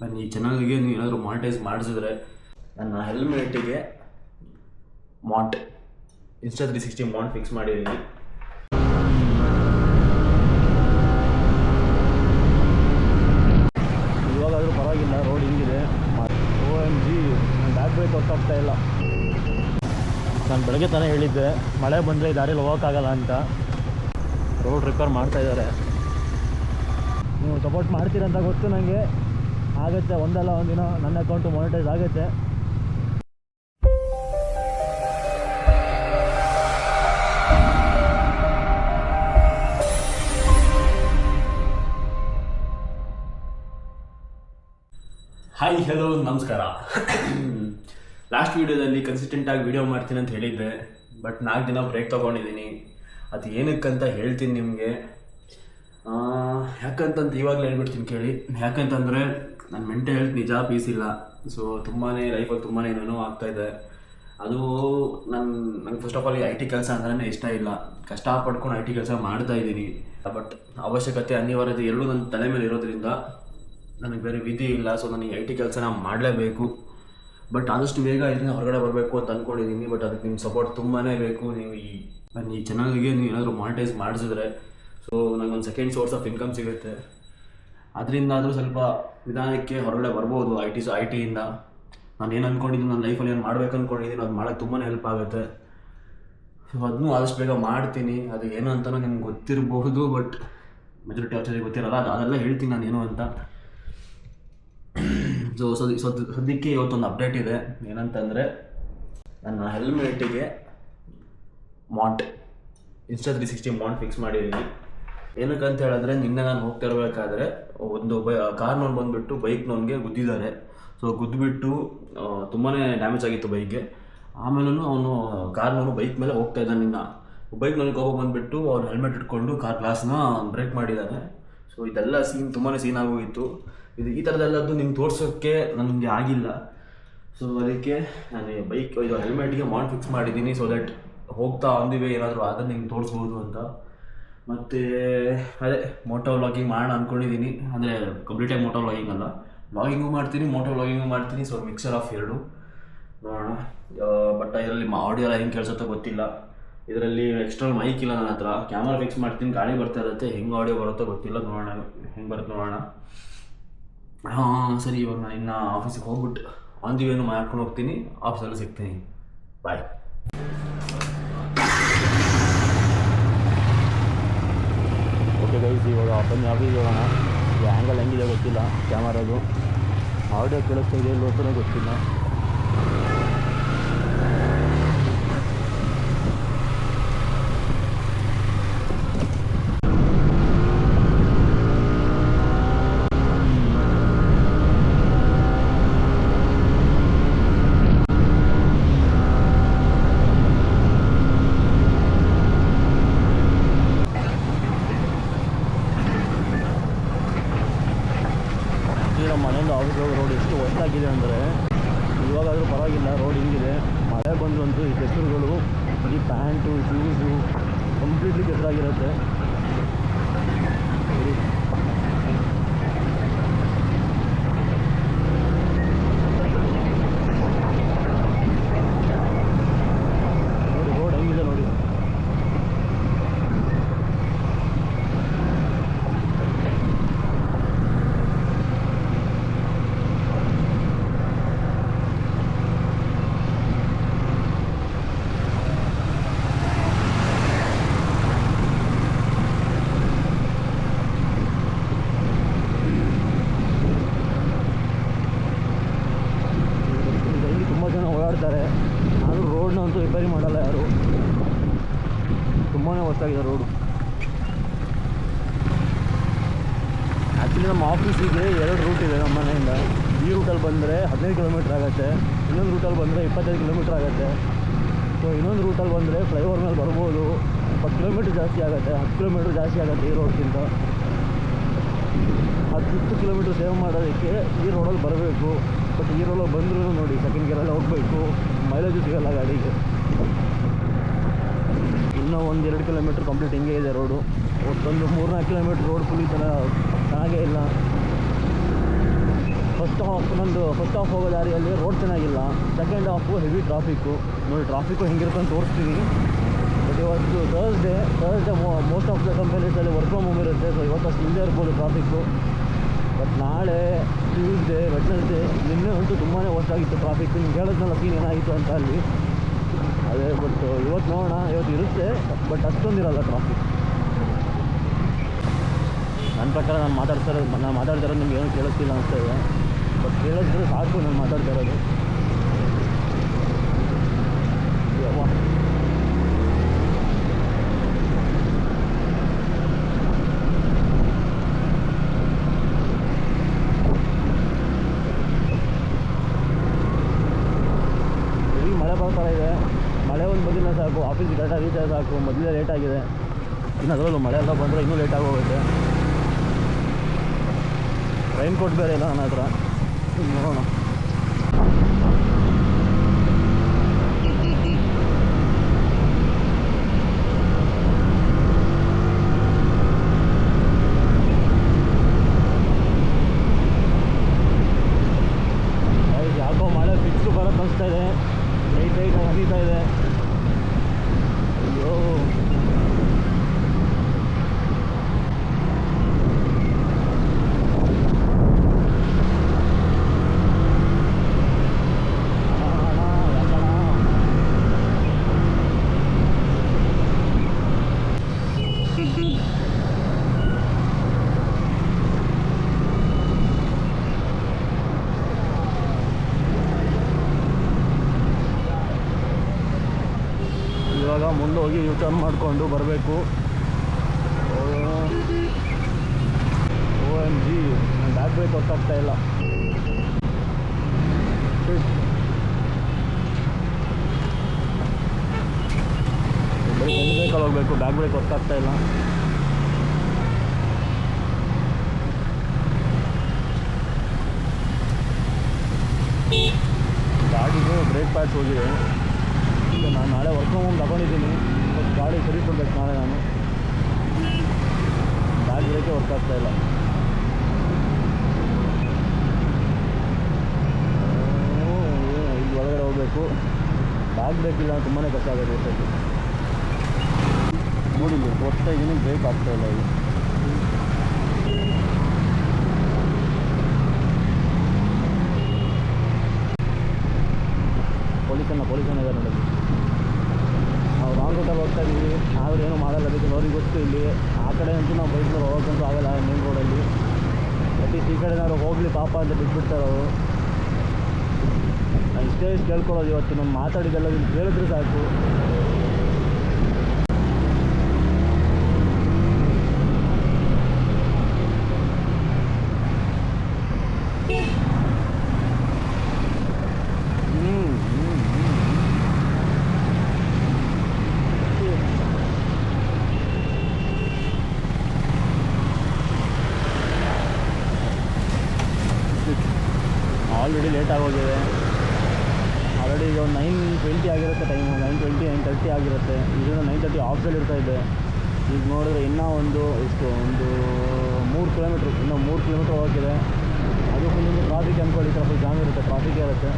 ನನ್ನ ಈ ಚಾನಲ್ಗೆ ನೀವು ಏನಾದರೂ ಮಾನಿಟೈಸ್ ಮಾಡಿಸಿದ್ರೆ ನನ್ನ ಹೆಲ್ಮೆಟಿಗೆ ಮಾಂಟ್ Insta360 ಮಾಂಟ್ ಫಿಕ್ಸ್ ಮಾಡಿದ್ದೀನಿ. ಇವಾಗಾದರೂ ಪರವಾಗಿಲ್ಲ, ರೋಡ್ ಹಿಂಗಿದೆ. OMG ನನ್ನ ಬ್ಯಾಕ್ ಬ್ರೇಕ್ ವರ್ಕ್ ಆಗ್ತಾ ಇಲ್ಲ. ನಾನು ಬೆಳಗ್ಗೆ ತಾನೇ ಹೇಳಿದ್ದೆ ಮಳೆ ಬಂದರೆ ಈ ದಾರಿಯಲ್ಲಿ ಹೋಗೋಕ್ಕಾಗಲ್ಲ ಅಂತ. ರೋಡ್ ರಿಪೇರ್ ಮಾಡ್ತಾಯಿದ್ದಾರೆ. ನೀವು ಸಪೋರ್ಟ್ ಮಾಡ್ತೀರಂತ ಗೊತ್ತು ನನಗೆ. ಆಗುತ್ತೆ, ಒಂದಲ್ಲ ಒಂದಿನ ನನ್ನ ಅಕೌಂಟು ಮಾನಿಟೈಸ್ ಆಗುತ್ತೆ. ಹಾಯ್, ಹಲೋ, ನಮಸ್ಕಾರ. ಲಾಸ್ಟ್ ವೀಡಿಯೋದಲ್ಲಿ ಕನ್ಸಿಸ್ಟೆಂಟಾಗಿ ವೀಡಿಯೋ ಮಾಡ್ತೀನಿ ಅಂತ ಹೇಳಿದ್ದೆ, ಬಟ್ 4 ದಿನ ಬ್ರೇಕ್ ತೊಗೊಂಡಿದ್ದೀನಿ. ಅದು ಏನಕ್ಕಂತ ಹೇಳ್ತೀನಿ ನಿಮಗೆ. ಯಾಕಂತಂತ ಇವಾಗಲೇ ಹೇಳ್ಬಿಡ್ತೀನಿ ಕೇಳಿ. ಯಾಕಂತಂದರೆ ನನ್ನ ಮೆಂಟಲ್ ಹೆಲ್ತ್ ನಿಜ ಪೀಸ್ ಇಲ್ಲ. ಸೊ ತುಂಬಾ ಲೈಫಲ್ಲಿ ತುಂಬಾ ಏನೇನೋ ಆಗ್ತಾಯಿದೆ. ಅದು ನಂಗೆ ಫಸ್ಟ್ ಆಫ್ ಆಲ್ IT ಕೆಲಸ ಅಂದ್ರೆ ಇಷ್ಟ ಇಲ್ಲ. ಕಷ್ಟಪಡ್ಕೊಂಡು IT ಕೆಲಸ ಮಾಡ್ತಾಯಿದ್ದೀನಿ. ಬಟ್ ಅವಶ್ಯಕತೆ, ಅನಿವಾರ್ಯತೆ ಎರಡೂ ನನ್ನ ತಲೆ ಮೇಲೆ ಇರೋದ್ರಿಂದ ನನಗೆ ಬೇರೆ ವಿಧಿ ಇಲ್ಲ. ಸೊ ನನಗೆ IT ಕೆಲಸನ ಮಾಡಲೇಬೇಕು. ಬಟ್ ಆದಷ್ಟು ಬೇಗ ಇದನ್ನ ಹೊರಗಡೆ ಬರಬೇಕು ಅಂತ ಅಂದ್ಕೊಂಡಿದ್ದೀನಿ. ಬಟ್ ಅದಕ್ಕೆ ನಿಮ್ಮ ಸಪೋರ್ಟ್ ತುಂಬಾ ಬೇಕು. ನೀವು ನನ್ನ ಈ ಚಾನಲ್ಗೆ ನೀವು ಏನಾದರೂ ಮಾನಿಟೈಸ್ ಮಾಡಿಸಿದ್ರೆ ಸೊ ನನಗೊಂದು ಸೆಕೆಂಡ್ ಸೋರ್ಸ್ ಆಫ್ ಇನ್ಕಮ್ ಸಿಗುತ್ತೆ. ಅದರಿಂದ ಆದರೂ ಸ್ವಲ್ಪ ನಿಧಾನಕ್ಕೆ ಹೊರಗಡೆ ಬರ್ಬೋದು IT ಯಿಂದ. ನಾನು ಏನು ಅಂದ್ಕೊಂಡಿದ್ದೀನಿ, ನನ್ನ ಲೈಫಲ್ಲಿ ಏನು ಮಾಡ್ಬೇಕು ಅಂದ್ಕೊಂಡಿದ್ದೀನಿ, ಅದು ಮಾಡೋಕ್ಕೆ ತುಂಬಾ ಹೆಲ್ಪ್ ಆಗುತ್ತೆ. ಸೊ ಅದನ್ನೂ ಆದಷ್ಟು ಬೇಗ ಮಾಡ್ತೀನಿ. ಅದು ಏನು ಅಂತಲೂ ನಿಮ್ಗೆ ಗೊತ್ತಿರಬಹುದು, ಬಟ್ ಮೆಜಾರಿಟಿ ಆಫ್ ಗೊತ್ತಿರಲ್ಲ. ಅದೆಲ್ಲ ಹೇಳ್ತೀನಿ ನಾನು ಏನು ಅಂತ. ಸೊ ಸದ್ಯಕ್ಕೆ ಇವತ್ತೊಂದು ಅಪ್ಡೇಟ್ ಇದೆ. ಏನಂತಂದರೆ ನನ್ನ ಹೆಲ್ಮೆಟಿಗೆ ಮಾಂಟ್ Insta360 ಮಾಂಟ್ ಫಿಕ್ಸ್ ಮಾಡಿದ್ದೀನಿ. ಏನಕ್ಕಂತ ಹೇಳಿದ್ರೆ, ನಿನ್ನೆ ನಾನು ಹೋಗ್ತಾ ಇರಬೇಕಾದ್ರೆ ಒಂದು ಕಾರ್ನವ್ನು ಬಂದುಬಿಟ್ಟು ಬೈಕ್ನವ್ನಿಗೆ ಗುದ್ದಿದ್ದಾರೆ. ಸೊ ಗುದ್ದುಬಿಟ್ಟು ತುಂಬಾ ಡ್ಯಾಮೇಜ್ ಆಗಿತ್ತು ಬೈಕ್ಗೆ. ಆಮೇಲೂ ಅವನು ಕಾರ್ನವನು ಬೈಕ್ ಮೇಲೆ ಹೋಗ್ತಾ ಇದ್ದಾನೆ. ನಿನ್ನ ಬೈಕ್ನವ್ನಿಗೆ ಹೋಗಿ ಬಂದುಬಿಟ್ಟು ಅವ್ನು ಹೆಲ್ಮೆಟ್ ಇಟ್ಕೊಂಡು ಕಾರ್ ಗ್ಲಾಸ್ನ ಬ್ರೇಕ್ ಮಾಡಿದ್ದಾನೆ. ಸೊ ಇದೆಲ್ಲ ತುಂಬಾ ಸೀನ್ ಆಗೋಗಿತ್ತು. ಈ ಥರದ್ದೆಲ್ಲದ್ದು ನಿಮ್ಗೆ ತೋರ್ಸೋಕ್ಕೆ ನನಗೆ ಆಗಿಲ್ಲ. ಸೊ ಅದಕ್ಕೆ ನಾನು ಇದು ಹೆಲ್ಮೆಟ್ಗೆ ಮಾಂಟ್ ಫಿಕ್ಸ್ ಮಾಡಿದ್ದೀನಿ. ಸೊ ದಟ್ ಹೋಗ್ತಾ ಅಂದಿವೆ ಏನಾದರೂ ಆದರೆ ನಿಮ್ಗೆ ತೋರಿಸ್ಬೋದು ಅಂತ. ಮತ್ತು ಅದೇ ಮೋಟೋ ವ್ಲಾಗಿಂಗ್ ಮಾಡೋಣ ಅಂದ್ಕೊಂಡಿದ್ದೀನಿ. ಅಂದರೆ ಕಂಪ್ಲೀಟಾಗಿ ಮೋಟೋ ವ್ಲಾಗಿಂಗ್ ಅಲ್ಲ, ವ್ಲಾಗಿಂಗು ಮಾಡ್ತೀನಿ, ಮೋಟೋ ವ್ಲಾಗಿಂಗು ಮಾಡ್ತೀನಿ. ಸೊ ಮಿಕ್ಸರ್ ಆಫ್ ಎರಡು ನೋಡೋಣ. ಬಟ್ ಇದರಲ್ಲಿ ಆಡಿಯೋ ಹೆಂಗೆ ಕೇಳಿಸುತ್ತೋ ಗೊತ್ತಿಲ್ಲ. ಇದರಲ್ಲಿ ಎಕ್ಸ್ಟರ್ನಲ್ ಮೈಕ್ ಇಲ್ಲ ನನ್ನ ಹತ್ರ. ಕ್ಯಾಮ್ರಾ ಫಿಕ್ಸ್ ಮಾಡ್ತೀನಿ, ಗಾಳಿ ಬರ್ತಾ ಇರುತ್ತೆ. ಹೆಂಗೆ ಆಡಿಯೋ ಬರುತ್ತೋ ಗೊತ್ತಿಲ್ಲ, ನೋಡೋಣ ಹೆಂಗೆ ಬರುತ್ತೆ ನೋಡೋಣ. ಸರಿ, ಇವಾಗ ನಾನು ಇನ್ನು ಆಫೀಸಿಗೆ ಹೋಗ್ಬಿಟ್ಟು ಆನ್ ದಿ ವೇನು ಮಾಡ್ಕೊಂಡು ಹೋಗ್ತೀನಿ. ಆಫೀಸಲ್ಲಿ ಸಿಗ್ತೀನಿ. ಬಾಯ್. ಓಕೆ ಗೈಸ್, ಇವಾಗ ಬನ್ನಿ ಆಫೀಸ್ಗೆ ಹೋಗೋಣ. ಈ ಆ್ಯಂಗಲ್ ಹೆಂಗಿದೆ ಗೊತ್ತಿಲ್ಲ ಕ್ಯಾಮರಾದು. ಆಡಿಯೋ ಕೇಳಿಸ್ತಾ ಇದೆ ಇಲ್ಲೋ ಅಂತಲೂ ಗೊತ್ತಿಲ್ಲ. ಮನೆಯಿಂದ ಆಫೀಸ್ ಹೋಗೋ ರೋಡ್ ಎಷ್ಟು ಹೊತ್ತಾಗಿದೆ ಅಂದರೆ, ಇವಾಗಾದರೂ ಪರವಾಗಿಲ್ಲ, ರೋಡ್ ಹಿಂಗಿದೆ. ಮಳೆ ಬಂದ್ರಂತೂ ಈ ಕೆಸರುಗಳು, ಈ ಪ್ಯಾಂಟು, ಶೂಸು ಕಂಪ್ಲೀಟ್ಲಿ ಕೆಸರಾಗಿರುತ್ತೆ. ನೋಡಿ ರೋಡ್ ಹೆಂಗಿದೆ ನೋಡಿ. ಓಡಾಡ್ತಾರೆ, ಆದರೂ ರೋಡ್ನಂತೂ ರಿಪೇರಿ ಮಾಡಲ್ಲ ಯಾರು. ತುಂಬಾ ಹೊತ್ತಾಗಿದೆ ರೋಡು. ಆ್ಯಕ್ಚುಲಿ ನಮ್ಮ ಆಫೀಸಿಗೆ 2 ರೂಟ್ ಇದೆ ನಮ್ಮ ಮನೆಯಿಂದ. ಈ ರೂಟಲ್ಲಿ ಬಂದರೆ 15 ಕಿಲೋಮೀಟ್ರ್ ಆಗುತ್ತೆ, ಇನ್ನೊಂದು ರೂಟಲ್ಲಿ ಬಂದರೆ 25 ಕಿಲೋಮೀಟ್ರ್ ಆಗುತ್ತೆ. ಸೊ ಇನ್ನೊಂದು ರೂಟಲ್ಲಿ ಬಂದರೆ ಫ್ಲೈಓವರ್ ಮೇಲೆ ಬರ್ಬೋದು, 10 ಕಿಲೋಮೀಟ್ರ್ ಜಾಸ್ತಿ ಆಗುತ್ತೆ, 10 ಕಿಲೋಮೀಟ್ರ್ ಜಾಸ್ತಿ ಆಗುತ್ತೆ ಈ ರೋಡ್ಗಿಂತ. 10 ಕಿಲೋಮೀಟ್ರ್ ಸೇವ್ ಮಾಡೋದಕ್ಕೆ ಈ ರೋಡಲ್ಲಿ ಬರಬೇಕು. ಬಟ್ ಈ ರೋಡಲ್ಲಿ ಬಂದರೂ ನೋಡಿ ಸೆಕೆಂಡ್ ಗೇರಲ್ಲಿ ಹೋಗಬೇಕು, ಮೈಲೇಜು ಸಿಗೋಲ್ಲ ಗಾಡಿಗೆ. ಇನ್ನೂ 1-2 ಕಿಲೋಮೀಟ್ರ್ ಕಂಪ್ಲೀಟ್ ಹಿಂಗೆ ಇದೆ ರೋಡು. ಒಟ್ಟೊಂದು 3-4 ಕಿಲೋಮೀಟ್ರ್ ರೋಡ್ ಫುಲ್ ಚೆನ್ನಾಗೇ ಇಲ್ಲ. ಫಸ್ಟ್ ಇನ್ನೊಂದು ಫಸ್ಟ್ ಹಾಫ್ ಹೋಗೋ ದಾರಿಯಲ್ಲಿ ರೋಡ್ ಚೆನ್ನಾಗಿಲ್ಲ, ಸೆಕೆಂಡ್ ಹಾಫು ಹೆವಿ ಟ್ರಾಫಿಕ್ಕು. ನೋಡಿ ಟ್ರಾಫಿಕ್ಕು ಹೆಂಗಿರುತ್ತೆ ಅಂತ ತೋರಿಸ್ತೀನಿ. ಬಟ್ ಇವತ್ತು ಥರ್ಸ್ಡೇ ಮೋಸ್ಟ್ ಆಫ್ ದ ಕಂಪನೀಸಲ್ಲಿ ವರ್ಕ್ ಫ್ರಮ್ ಹೋಮ್ ಇರುತ್ತೆ, ಸೊ ಇವತ್ತು ಅಷ್ಟು ಇಲ್ಲದೆ ಇರ್ಬೋದು ಟ್ರಾಫಿಕ್ಕು. ಬಟ್ ನಾಳೆ ಟ್ಯೂಸ್ಡೇ ವೆಡ್ನೆಸ್ಡೇ ನಿನ್ನೆ ಅಂತೂ ತುಂಬಾ ಆಗಿತ್ತು ಟ್ರಾಫಿಕ್. ನಿಮ್ಗೆ ಹೇಳಿದ್ನಲ್ಲ ಸೀನ್ ಏನಾಯಿತು ಅಂತ ಅಲ್ಲಿ. ಅದೇ ಬಟ್ ಇವತ್ತು ನೋಡೋಣ, ಇವತ್ತು ಇರುತ್ತೆ ಬಟ್ ಅಷ್ಟೊಂದಿರಲ್ಲ ಟ್ರಾಫಿಕ್. ನನ್ನ ಪ್ರಕಾರ ನಾನು ಮಾತಾಡ್ತಿರೋದು ನಿಮ್ಗೆ ಏನೂ ಕೇಳಿಸ್ತಿಲ್ಲ ಅನಿಸ್ತಾ ಇದೆ. ಬಟ್ ಕೇಳಿದ್ರೆ ಸಾಕು ನಾನು ಮಾತಾಡ್ತಾ ಇರೋದು. ಮಳೆ ಬರ್ತಾ ಇದೆ. ಮಳೆ ಒಂದು ಬಂದಿಲ್ಲ ಸಾಕು, ಆಫೀಸ್ ಕರೆಕ್ಟಾಗಿ ರೀಚ್ ಆಗಿ ಸಾಕು. ಮೊದಲೇ ಲೇಟ್ ಆಗಿದೆ, ಇನ್ನು ಅದರಲ್ಲೂ ಮಳೆ ಎಲ್ಲ ಬಂದರೆ ಇನ್ನೂ ಲೇಟ್ ಆಗೋಗುತ್ತೆ. ರೈನ್ ಕೋಟ್ ಬೇರೆ ಇಲ್ಲ ನನ್ನ ಹತ್ರ, ನೋಡೋಣ. ಯಾಕೋ ಮಳೆ ಫಿಕ್ಸು ಬರೋಕ್ಕೆ ಅನಿಸ್ತಾ ಇದೆ, ಲೈಟ್ ಹರಿತಾ ಇದೆ. ಅಯ್ಯೋ ಇವಾಗ ಮುಂದೆ ಹೋಗಿ ಯೂ ಟರ್ನ್ ಮಾಡಿಕೊಂಡು ಬರಬೇಕು. OMG ನನ್ನ ಬ್ಯಾಕ್ ಬ್ರೇಕ್ ಗೊತ್ತಾಗ್ತಾ ಇಲ್ಲ. ಬರೀ ಫ್ರಂಟ್ ಬ್ರೇಕಲ್ಲಿ ಹೋಗಬೇಕು, ಬ್ಯಾಕ್ ಬ್ರೇಕ್ ಗೊತ್ತಾಗ್ತಾ ಇಲ್ಲ. ಗಾಡಿಗೆ ಬ್ರೇಕ್ ಪ್ಯಾಡ್ಸ್ ಹೋಗಿದೆ. ಈಗ ನಾನು ನಾಳೆ ವರ್ಕ್ ಫ್ರಮ್ ಹೋಮ್ ತಗೊಂಡಿದ್ದೀನಿ, ಬಟ್ ಗಾಡಿ ಸರಿ ಕೊಡ್ಬೇಕು ನಾಳೆ ನಾನು. ಬ್ಯಾಕ್ ಬ್ರೇಕೇ ವರ್ಕ್ ಆಗ್ತಾಯಿಲ್ಲ. ಇಲ್ಲಿ ಒಳಗಡೆ ಹೋಗಬೇಕು, ಬ್ಯಾಕ್ ಬ್ರೇಕ್ ಇಲ್ಲ ತುಂಬಾ ಕಷ್ಟ ಆಗುತ್ತೆ. ನೋಡಿ ಬರ್ತಾ ಇದ್ದೀನಿ, ಬ್ರೇಕ್ ಆಗ್ತಾಯಿಲ್ಲ. ಇದು ಪೊಲೀಸನ್ನ ಇದ್ದಾರೆ ನೋಡಿ. ನಾವು ರಾಂಗ್ ರೂಟಲ್ಲಿ ಹೋಗ್ತಾ ಇದ್ದೀವಿ, ಆದರೂ ಏನೂ ಮಾಡಲ್ಲ. ಅದಕ್ಕೆ ಅವ್ರಿಗೆ ಗೊತ್ತು ಇಲ್ಲಿ ಆ ಕಡೆ ಅಂತೂ ನಾವು ಬೈಕ್ನಲ್ಲಿ ಹೋಗೋಕ್ಕಂತೂ ಆಗಲ್ಲ ಮೇನ್ ರೋಡಲ್ಲಿ. ಅಟ್ಲೀಸ್ಟ್ ಈ ಕಡೆ ಏನಾದ್ರು ಹೋಗಲಿ ಪಾಪ ಅಂತ ಬಿಟ್ಬಿಡ್ತಾರೆ ಅವರು. ನಾನು ಇಷ್ಟೇ ಕೇಳ್ಕೊಳ್ಳೋದು, ಇವತ್ತು ನಾನು ಮಾತಾಡಿದ್ದೆಲ್ಲ ಇಲ್ಲಿ ಕೇಳಿದ್ರೆ ಸಾಕು. ಆಲ್ರೆಡಿ ಲೇಟ್ ಆಗೋಗಿದೆ. ಆಲ್ರೆಡಿ ಈಗ ಒಂದು 9:20 ಆಗಿರುತ್ತೆ ಟೈಮು, 9:20 9:30 ಆಗಿರುತ್ತೆ. ಇದನ್ನು 9:30 ಆಫ್ಸಲ್ಲಿ ಇರ್ತಾಯಿದ್ದೆ. ಈಗ ನೋಡಿದ್ರೆ ಇನ್ನೂ ಒಂದು 3 ಕಿಲೋಮೀಟ್ರ್, ಇನ್ನೂ 3 ಕಿಲೋಮೀಟ್ರ್ ಹೋಗೋಕ್ಕಿದೆ. ಅದು ಫುಲ್ ಟ್ರಾಫಿಕ್ ಅಂದ್ಕೊಳ್ಳಿ, ಫುಲ್ ಜಾಮ್ ಇರುತ್ತೆ, ಟ್ರಾಫಿಕ್ ಇರುತ್ತೆ.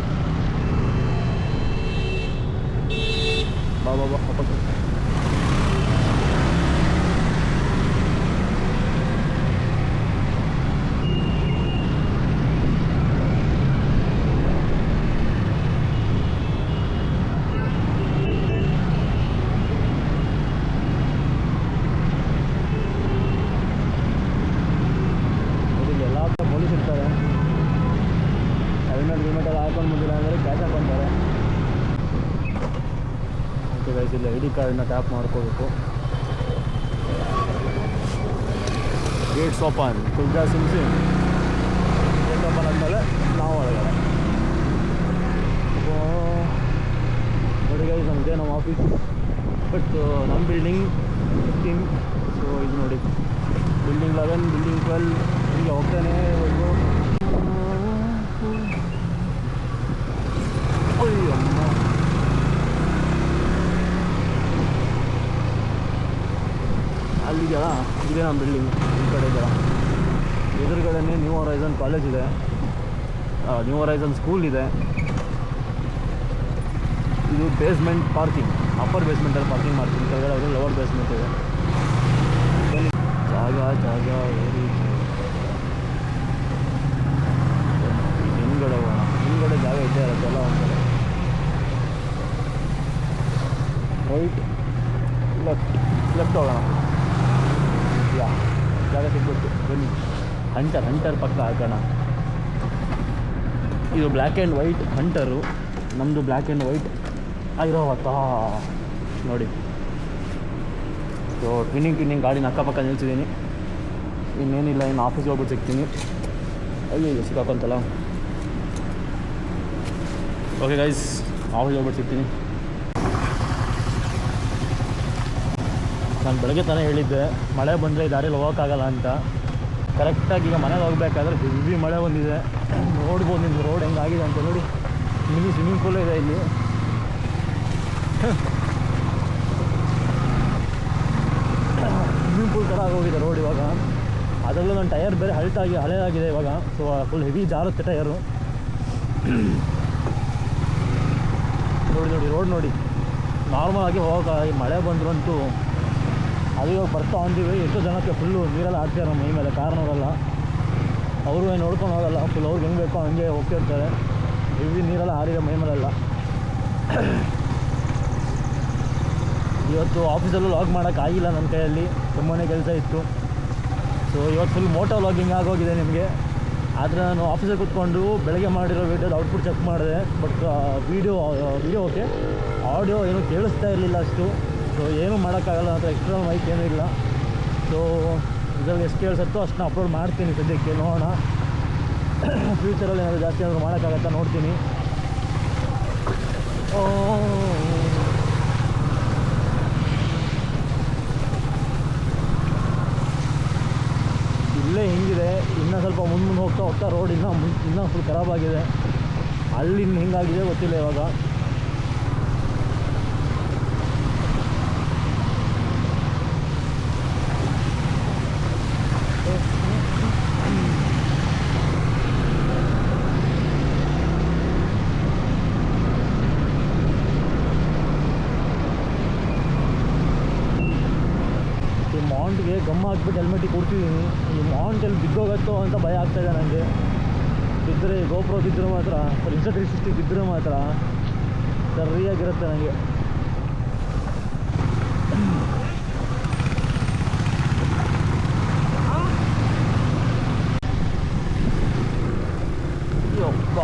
ಬಾ ವಾಪಸ್ ಹೆಲ್ಮೆಟ್ ಹಾಕೊಂಡು ಬಂದಿಲ್ಲ ಅಂದರೆ ಕ್ಯಾಶ್ ಹಾಕ್ಕೊಂತಾರೆ. ಓಕೆ ಗೈಸ್, ಇಲ್ಲಿ ID ಕಾರ್ಡನ್ನ ಟ್ಯಾಪ್ ಮಾಡ್ಕೋಬೇಕು. ಗೇಟ್ಸ್ ಓಪನ್, ಕುಲ್ಜಾ ಸಿಂಗ್ ಗೇಟ್ ಓಪನ್ ಆದಮೇಲೆ ನಾವು ಒಳಗಡೆ. ನೋಡಿ ಗೈಸ್, ನಮಗೆ ನಮ್ಮ ಆಫೀಸ್, ಬಟ್ ನಮ್ಮ ಬಿಲ್ಡಿಂಗ್ 15. ಸೊ ಇದು ನೋಡಿ ಬಿಲ್ಡಿಂಗ್ 11, ಬಿಲ್ಡಿಂಗ್ 12 ಹೀಗೆ ಹೋಗ್ತಾನೆ ಇರಬೇಕು. ಅಯ್ಯಮ್ಮ, ಅಲ್ಲಿದೆಯಲ್ಲ ಇದೇ ನಮ್ಮ ಬಿಲ್ಡಿಂಗ್. ಈ ಕಡೆ ಇದೆಯಲ್ಲ ಎದುರುಗಡೆನೇ ನ್ಯೂ ಹೊರೈಸನ್ ಕಾಲೇಜ್ ಇದೆ. ನ್ಯೂ ಹೊರೈಸನ್ ಸ್ಕೂಲ್ ಇದೆ. ಇದು ಬೇಸ್ಮೆಂಟ್ ಪಾರ್ಕಿಂಗ್, ಅಪ್ಪರ್ ಬೇಸ್ಮೆಂಟಲ್ಲಿ ಪಾರ್ಕಿಂಗ್ ಮಾಡ್ತೀನಿ, ಕೆಳಗಡೆ ಅವರು ಲೋವರ್ ಬೇಸ್ಮೆಂಟ್ ಇದೆ. ಜಾಗ ವೆರಿ ಹಿಂದ್ಗಡೆ ಹೋಗೋಣ. ಹಿಂದ್ಗಡೆ ಜಾಗ ಇದ್ದೇ ಇರುತ್ತಲ್ಲ ಒಂದು ಕಡೆ. ರೈಟ್ ಲೆಫ್ಟ್ ಹೋಗೋಣ. ಯಾ ಜಾಗ ಸಿಗ್ಬಿಟ್ಟು ಬನ್ನಿ. ಹಂಟರ್ ಪಕ್ಕ ಹಾಕೋಣ. ಇದು ಬ್ಲ್ಯಾಕ್ ಆ್ಯಂಡ್ ವೈಟ್ ಹಂಟರು, ನಮ್ಮದು ಬ್ಲ್ಯಾಕ್ ಆ್ಯಂಡ್ ವೈಟ್ ಆಗಿರೋವತ್ತಾ ನೋಡಿ. ಸೊ ಟ್ವಿನ್ನಿಂಗ್ ಗಾಡಿನ ಅಕ್ಕಪಕ್ಕ ನಿಲ್ಸಿದ್ದೀನಿ. ಇನ್ನೇನಿಲ್ಲ, ಇನ್ನು ಆಫೀಸ್ಗೆ ಹೋಗ್ಬಿಟ್ಟು ಸಿಗ್ತೀನಿ. ಅಯ್ಯೋ ಸಿಕ್ಕಾಕೊಂತಲ್ಲ. ಓಕೆ ಗೈಸ್, ಆಫೀಸ್ಗೆ ಹೋಗ್ಬಿಟ್ಟು ಸಿಗ್ತೀನಿ. ನಾನು ಬೆಳಗ್ಗೆ ತಾನೇ ಹೇಳಿದ್ದೆ ಮಳೆ ಬಂದರೆ ಈ ದಾರಿಯಲ್ಲಿ ಹೋಗೋಕ್ಕಾಗಲ್ಲ ಅಂತ. ಕರೆಕ್ಟಾಗಿ ಈಗ ಮನೆಗೆ ಹೋಗ್ಬೇಕಾದ್ರೆ ಹೆವಿ ಮಳೆ ಬಂದಿದೆ. ನೋಡ್ಬೋದು ನಿಮ್ಗೆ ರೋಡ್ ಹೆಂಗಾಗಿದೆ ಅಂತ ನೋಡಿ. ಮಿನಿ ಸ್ವಿಮ್ಮಿಂಗ್ ಪೂಲ್ ಇದೆ ಇಲ್ಲಿ. ಸ್ವಿಮ್ಮಿಂಗ್ ಪೂಲ್ ಥರ ಆಗೋಗಿದೆ ರೋಡ್ ಇವಾಗ. ಅದರಲ್ಲೂ ನನ್ನ ಟೈರ್ ಬೇರೆ ಹಳೆಯಾಗಿದೆ ಇವಾಗ. ಸೊ ಫುಲ್ ಹೆವಿ ಜಾರುತ್ತೆ ಟೈರು. ನೋಡಿ ರೋಡ್ ನೋಡಿ. ನಾರ್ಮಲ್ ಆಗಿ ಹೋಗೋಕ್ಕಾಗಿ ಮಳೆ ಬಂದರೂ ಅಂತೂ ಅದು ಇವಾಗ ಬರ್ತಾ ಅಂತೀವಿ. ಎಷ್ಟೋ ಜನಕ್ಕೆ ಫುಲ್ಲು ನೀರೆಲ್ಲ ಆಡ್ತಾರೆ ನಮ್ಮ ಮೈ ಮೇಲೆ, ಕಾರಣವಲ್ಲ. ಅವರು ಏನು ನೋಡ್ಕೊಂಡು ಹೋಗಲ್ಲ, ಫುಲ್ ಅವ್ರಿಗೆ ಹೆಂಗೆ ಬೇಕೋ ಹಂಗೆ ಹೋಗ್ತಿರ್ತಾರೆ. ಹೆವಿ ನೀರೆಲ್ಲ ಆರಿದೆ ಮೈ ಮೇಲೆಲ್ಲ. ಇವತ್ತು ಆಫೀಸಲ್ಲೂ ಲಾಗ್ ಮಾಡೋಕ್ಕಾಗಿಲ್ಲ ನನ್ನ ಕೈಯಲ್ಲಿ, ತುಂಬಾ ಕೆಲಸ ಇತ್ತು. ಸೊ ಇವತ್ತು ಫುಲ್ ಮೋಟೋ ಲಾಗಿಂಗ್ ಆಗೋಗಿದೆ ನಿಮಗೆ. ಆದರೆ ನಾನು ಆಫೀಸಲ್ಲಿ ಕೂತ್ಕೊಂಡು ಬೆಳಗ್ಗೆ ಮಾಡಿರೋ ವೀಡಿಯೋದ ಔಟ್ಪುಟ್ ಚೆಕ್ ಮಾಡಿದೆ. ಬಟ್ ವೀಡಿಯೋ ಓಕೆ, ಆಡಿಯೋ ಏನೂ ಕೇಳಿಸ್ತಾ ಇರಲಿಲ್ಲ ಅಷ್ಟು. ಸೊ ಏನೂ ಮಾಡೋಕ್ಕಾಗಲ್ಲ, ಅಂತ ಎಕ್ಸ್ಟ್ರಾ ಮೈಕ್ ಏನೂ ಇಲ್ಲ. ಸೊ ಇದರಲ್ಲಿ ಎಷ್ಟು ಕೇಳಿಸುತ್ತೋ ಅಷ್ಟನ್ನ ಅಪ್ಲೋಡ್ ಮಾಡ್ತೀನಿ ಸದ್ಯಕ್ಕೆ. ನೋಡೋಣ ಫ್ಯೂಚರಲ್ಲಿ ಏನಾದರೂ ಜಾಸ್ತಿ ಏನಾದರೂ ಮಾಡೋಕ್ಕಾಗತ್ತಾ ನೋಡ್ತೀನಿ. ಇಲ್ಲೇ ಹಿಂಗಿದೆ. ಇನ್ನೂ ಸ್ವಲ್ಪ ಮುಂದೆ ಹೋಗ್ತಾ ರೋಡ್ ಇನ್ನೂ ಫುಲ್ ಖರಾಬಾಗಿದೆ. ಅಲ್ಲಿ ಹಿಂಗಾಗಿದೆ ಗೊತ್ತಿಲ್ಲ ಇವಾಗ. ಮಾಂಟ್ಗೆ ಗಮ್ಮ ಹಾಕ್ಬಿಟ್ಟು ಹೆಲ್ಮೆಟಿಗೆ ಕೊಡ್ತಿದ್ದೀನಿ. ಈ ಮಾಂಟ್ ಎಲ್ಲಿ ಬಿದ್ದೋಗತ್ತೋ ಅಂತ ಭಯ ಆಗ್ತಾಯಿದೆ ನನಗೆ. ಬಿದ್ದರೆ ಗೋಪ್ರೋ ಬಿದ್ದರೆ ಮಾತ್ರ, Insta360 ಬಿದ್ದರೆ ಮಾತ್ರ ಸರಿಯಾಗಿರುತ್ತೆ ನನಗೆ. ಯಪ್ಪ,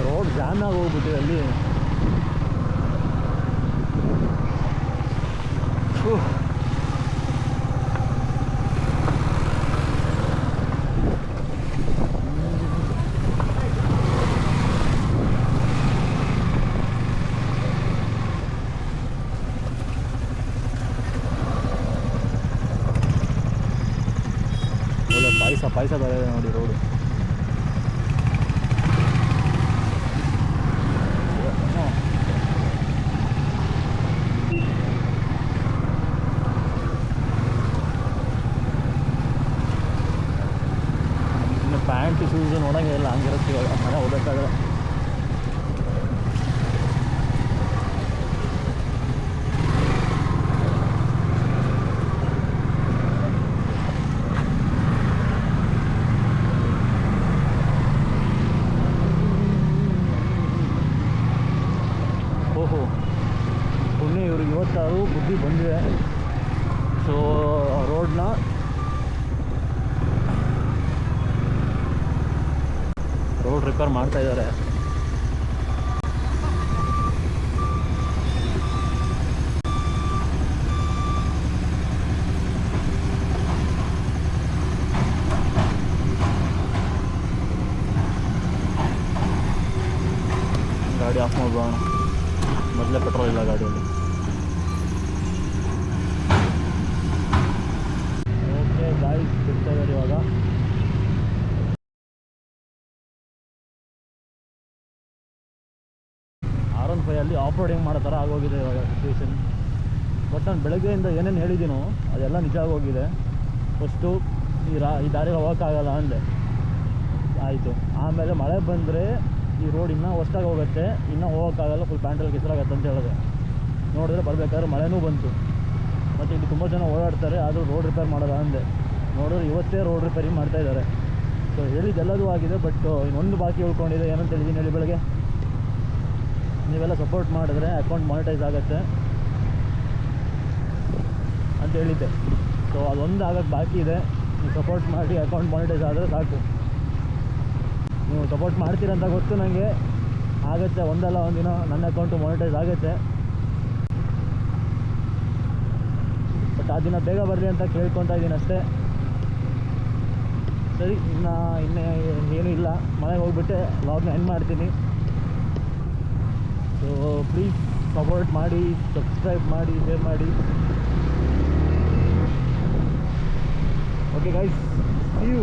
ರೋಡ್ ಜಾಮ್ ಆಗಿ ಹೋಗ್ಬಿಟ್ಟಿದೆ ಅಲ್ಲಿ. ಪಾಯಸ ಬರೋದೆ ನೋಡಿ ರೋಡು. ಪ್ಯಾಂಟ್ ಶೂಸು ನೋಡೋಂಗೆ ಇಲ್ಲ, ಹಂಗಿರುತ್ತೆ ಇವಾಗ ಮನೆ ಹೋಗ್ಬೇಕಾದ್ರೆ. ಓಹೋ, ಪುಣ್ಯ ಇವ್ರಿಗೆ ಇವತ್ತಾರು ಬುದ್ಧಿ ಬಂದಿದೆ. ಸೊ ರೋಡ್ ರಿಪೇರ್ ಮಾಡ್ತಾ ಇದ್ದಾರೆ. ಗಾಡಿ ಆಫ್ ಮಾಡ್ಬೋಣ, ಮೊದಲೇ ಪೆಟ್ರೋಲ್ ಇಲ್ಲ ಗಾಡಿಯಲ್ಲಿ. ಓಕೆ ಗಾಯ್ಸ್, ಬಿಡ್ತಾ ಇದ್ದಾರೆ ಇವಾಗ. R15 ಅಲ್ಲಿ ಆಫ್ ರೋಡಿಂಗ್ ಮಾಡೋ ಥರ ಆಗೋಗಿದೆ ಇವಾಗ ಸಿಚುವೇಶನ್. ಬಟ್ ನಾನು ಬೆಳಗ್ಗೆಯಿಂದ ಏನೇನು ಹೇಳಿದ್ದೀನೋ ಅದೆಲ್ಲ ನಿಜ ಆಗೋಗಿದೆ. ಫಸ್ಟು ಈ ದಾರಿ ಹೋಗೋಕ್ಕಾಗಲ್ಲ ಅಂದೆ, ಆಯಿತು. ಆಮೇಲೆ ಮಳೆ ಬಂದರೆ ಈ ರೋಡ್ ಇನ್ನೂ ಹೊಸ್ದಾಗಿ ಹೋಗುತ್ತೆ, ಇನ್ನೂ ಹೋಗೋಕ್ಕಾಗಲ್ಲ, ಫುಲ್ ಪ್ಯಾಂಟಲ್ಲಿ ಕೆಸರಾಗತ್ತೆ ಅಂತ ಹೇಳಿದೆ. ನೋಡಿದ್ರೆ ಬರಬೇಕಾದ್ರೆ ಮಳೆನೂ ಬಂತು. ಮತ್ತು ಇಲ್ಲಿ ತುಂಬ ಜನ ಓಡಾಡ್ತಾರೆ, ಆದರೂ ರೋಡ್ ರಿಪೇರ್ ಮಾಡೋಲ್ಲ ಅಂದೆ. ನೋಡಿದ್ರೆ ಇವತ್ತೇ ರೋಡ್ ರಿಪೇರಿ ಮಾಡ್ತಾಯಿದ್ದಾರೆ. ಸೊ ಹೇಳಿದ್ದೆಲ್ಲದೂ ಆಗಿದೆ, ಬಟ್ ಇನ್ನೊಂದು ಬಾಕಿ ಉಳ್ಕೊಂಡಿದೆ. ಏನಂತ ಹೇಳಿದ್ದೀನಿ ಹೇಳಿ ಬೆಳಗ್ಗೆ, ನೀವೆಲ್ಲ ಸಪೋರ್ಟ್ ಮಾಡಿದ್ರೆ ಅಕೌಂಟ್ ಮಾನಿಟೈಸ್ ಆಗುತ್ತೆ ಅಂತ ಹೇಳಿದ್ದೆ. ಸೊ ಅದೊಂದು ಆಗೋಕ್ಕೆ ಬಾಕಿ ಇದೆ. ನೀವು ಸಪೋರ್ಟ್ ಮಾಡಿ ಅಕೌಂಟ್ ಮಾನಿಟೈಸ್ ಆದರೆ ಸಾಕು. ನೀವು ಸಪೋರ್ಟ್ ಮಾಡ್ತೀರಂತ ಗೊತ್ತು ನನಗೆ, ಆಗುತ್ತೆ. ಒಂದಲ್ಲ ಒಂದಿನ ನನ್ನ ಅಕೌಂಟು ಮಾನಿಟೈಸ್ ಆಗುತ್ತೆ. ಬಟ್ ಆ ದಿನ ಬೇಗ ಬರಲಿ ಅಂತ ಕೇಳ್ಕೊತಾ ಇದ್ದೀನಿ ಅಷ್ಟೇ. ಸರಿ, ಇನ್ನೇ ಏನೂ ಇಲ್ಲ. ಮನೆಗೆ ಹೋಗ್ಬಿಟ್ಟೆ ವ್ಲಾಗ್ನ ಎಂಡ್ ಮಾಡ್ತೀನಿ. ಸೊ ಪ್ಲೀಸ್ ಸಪೋರ್ಟ್ ಮಾಡಿ, ಸಬ್ಸ್ಕ್ರೈಬ್ ಮಾಡಿ, ಶೇರ್ ಮಾಡಿ. Okay guys, see you.